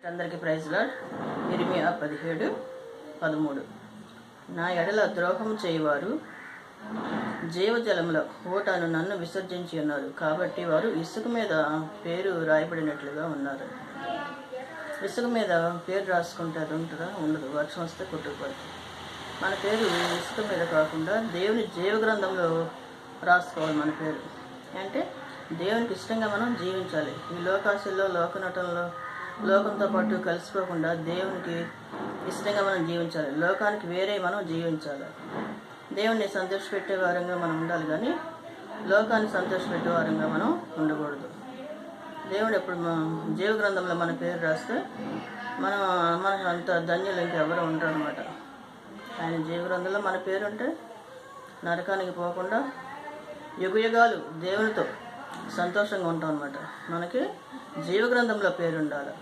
అందరికీ praise lord. ఇర్మియా 17:13. నా ఎడల ద్రోహం చేయవారు జీవజలముల ఊటను నన్ను విసర్జించి ఉన్నారు, కాబట్టి వారు ఇసుక మీద పేరు రాయబడినట్లుగా ఉన్నారు. ఇసుక మీద పేరు రాసుకుంటే అది ఉంటుందా? ఉండదు. వర్షం వస్తే కొట్టుకుపోతుంది. మన పేరు ఇసుక మీద కాకుండా దేవుని జీవ గ్రంథంలో రాసుకోవాలి. మన పేరు అంటే దేవునికి ఇష్టంగా మనం జీవించాలి. ఈ లోకాశల్లో, లోకనటంలో, లోకంతో పాటు కలిసిపోకుండా దేవునికి ఇష్టంగా మనం జీవించాలి. లోకానికి వేరే మనం జీవించాలి. దేవుణ్ణి సంతోషపెట్టే వారంగా మనం ఉండాలి, కానీ లోకాన్ని సంతోషపెట్టే వారంగా మనం ఉండకూడదు. దేవుడు ఎప్పుడు జీవ గ్రంథంలో మన పేరు రాస్తే మనకు అంత ధన్యులు ఇంకెవరు ఉంటారు అనమాట. ఆయన జీవ గ్రంథంలో మన పేరు ఉంటే నరకానికి పోకుండా యుగయుగాలు దేవునితో సంతోషంగా ఉంటాం అనమాట. మనకి జీవ గ్రంథంలో పేరు ఉండాలి.